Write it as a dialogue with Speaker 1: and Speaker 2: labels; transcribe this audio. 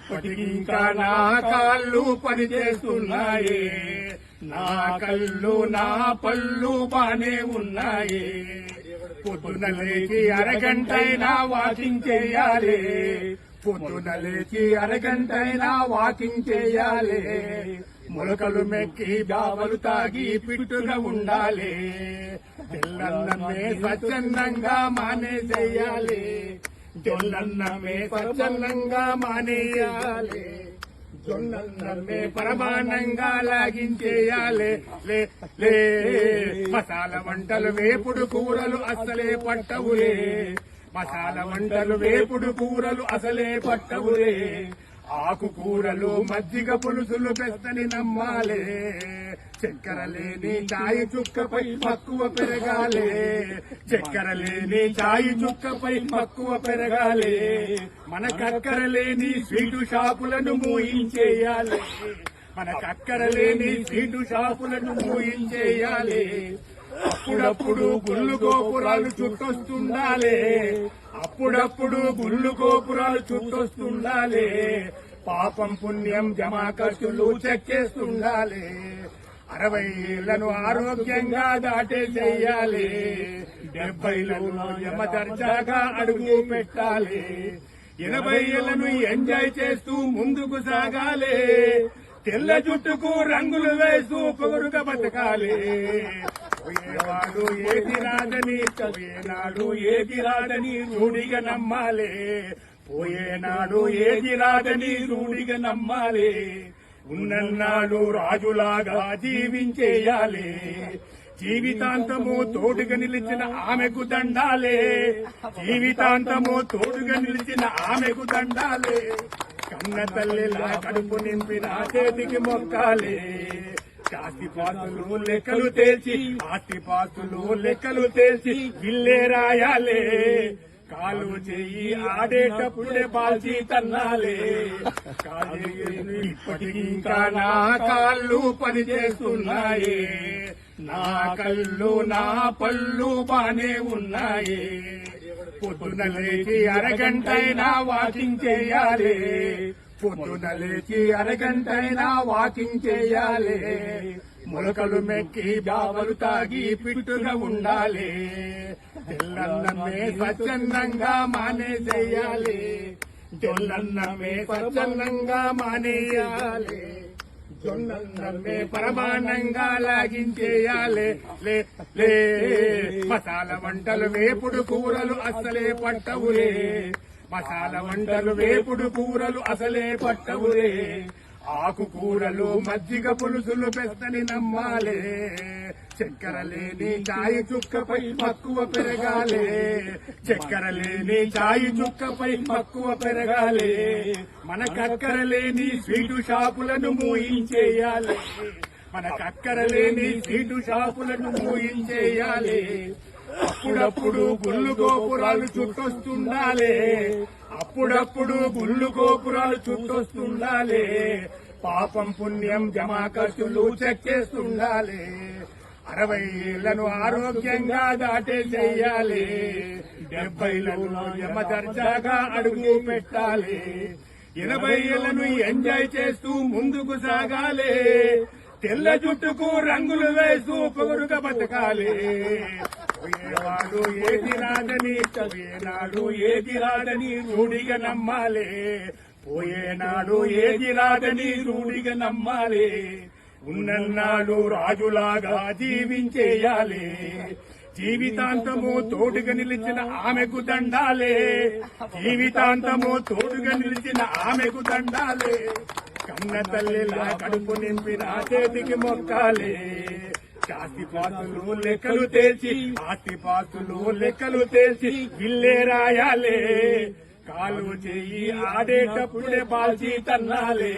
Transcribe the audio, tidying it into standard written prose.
Speaker 1: ఇప్పటికింకా నా కాళ్ళు పనిచేస్తున్నాయి, నా కళ్ళు నా పళ్ళు బానే ఉన్నాయి. పొద్దున లేచి అరగంటైనా వాకింగ్ చేయాలి, పొద్దున లేచి అరగంటైనా వాకింగ్ చేయాలి. మొలకలు మెక్కి బావలు తాగి పిట్టుగా ఉండాలి. తెల్లన్నమే స్వచ్ఛందంగా మానేసేయాలి, జొన్నన్నమే స్వచ్ఛందంగా మానేయాలి. జొన్నన్నమే ప్రమాణంగా లాగించేయాలి. లే మసాలా వంటలు వేపుడు కూరలు అసలే పట్టవులే, మసాలా వంటలు వేపుడు కూరలు అసలే పట్టవులే. ఆకుకూరలు మజ్జిగ పులుసులు పెస్తని నమ్మాలే, చక్కెర లేని చాయి చుక్కపై మక్కువ పెరగాలి, చక్కెర లేని చాయి చుక్కపై మక్కువ పెరగాలి. మన కక్కర లేని స్వీటు షాపులను మూయించేయాలి, మన కక్కర లేని స్వీటు షాపులను మూయించేయాలి. అప్పుడప్పుడు గుళ్ళు గోపురాలు చుట్టొస్తుండాలి, అప్పుడప్పుడు గుళ్ళు గోపురాలు చుట్టొస్తుండాలి. పాపం పుణ్యం జమా ఖర్చులు చెక్కేస్తుండాలి. 60 ఏళ్లను ఆరోగ్యంగా దాటేసేయాలి, 70లను యమదర్జాగా అడుగు పెట్టాలి. 80 ఏళ్లను ఎంజాయ్ చేస్తూ ముందుకు సాగాలి, తెల్ల జుట్టుకు రంగులు వేస్తూ పొగరుగా బతకాలి. పోయేవాడు ఏది రాదని, పోయేనాడు ఏది రాదని రూఢిగా నమ్మాలి, పోయేనాడు ఏది రాదని రూఢిగా నమ్మాలి. ఉన్నన్నాడు రాజులాగా జీవించేయాలి, జీవితాంతము తోడుగా నిలిచిన ఆమెకు దండాలే, జీవితాంతము తోడుగా నిలిచిన ఆమెకు దండాలే. కన్న తల్లిలా కడుపు నింపిన చేతికి మొక్కాలి, ఆస్తిపాస్తులు లెక్కలు తేల్చి, ఆస్తిపాస్తులు లెక్కలు తేల్చి ఇల్లే రాయాలే. కాలు చెయ్యి ఆడేటప్పుడే బాల్చి తన్నాలే. ఇప్పటికింకా నా కాళ్ళు పనిచేస్తున్నాయి, నా కళ్ళు నా పళ్ళు బానే ఉన్నాయి. పొద్దున లేచి అరగంటైనా వాకింగ్ చేయాలి, పొద్దున లేచి అరగంటైనా వాకింగ్ చేయాలి. మొలకలు మెక్కి బావలు తాగి పిట్టుగా ఉండాలి. తెల్లన్నమే స్వచ్ఛందంగా మానేసేయాలి, జొన్నన్నమే స్వచ్ఛందంగా మానేయాలి. జొన్నన్నమే ప్రమాణంగా లాగించేయాలి. లే మసాలా వంటలు వేపుడు కూరలు అసలే పట్టవులే, మసాలా వంటలు వేపుడు కూరలు అసలే పట్టవులే. ఆకుకూరలు మజ్జిగ పులుసులు పెస్తని నమ్మాలి, చక్కెర లేని చాయి చుక్కపై మక్కువ పెరగాలి, చక్కెర లేని చాయి చుక్కపై మక్కువ పెరగాలి. మన కక్కర లేని స్వీటు షాపులను మూయించేయాలి, మన కక్కర లేని స్వీటు షాపులను మూయించేయాలి. అప్పుడప్పుడు గుళ్ళు గోపురాలు చుట్టొస్తుండాలి, అప్పుడప్పుడు గుళ్ళు గోపురాలు చుట్టొస్తుండాలి. పాపం పుణ్యం జమా ఖర్చులు చెక్కేస్తుండాలి. 60 ఏళ్లను ఆరోగ్యంగా దాటేసేయాలి, 70లను యమదర్జాగా అడుగు పెట్టాలి. 80 ఏళ్లను ఎంజాయ్ చేస్తూ ముందుకు సాగాలి, తెల్ల జుట్టుకు రంగులు వేస్తూ పొగరుగా బతకాలి. పోయేవాడు ఏది రాదని, పోయేనాడు ఏది రాదని రూఢిగా నమ్మాలి, పోయేనాడు ఏది రాదని రూఢిగా నమ్మాలి. ఉన్నన్నాడు రాజులాగా జీవించేయాలి, జీవితాంతము తోడుగా నిలిచిన ఆమెకు దండాలే, జీవితాంతము తోడుగా నిలిచిన ఆమెకు దండాలే. కన్న తల్లిలా కడుపు నింపిన చేతికి మొక్కాలి, ఆస్తిపాస్తులు లెక్కలు తేల్చి, ఆస్తిపాస్తులు లెక్కలు తేల్చి ఇల్లే రాయాలే. కాలు చెయ్యి ఆడేటప్పుడే బాల్చి తన్నాలే.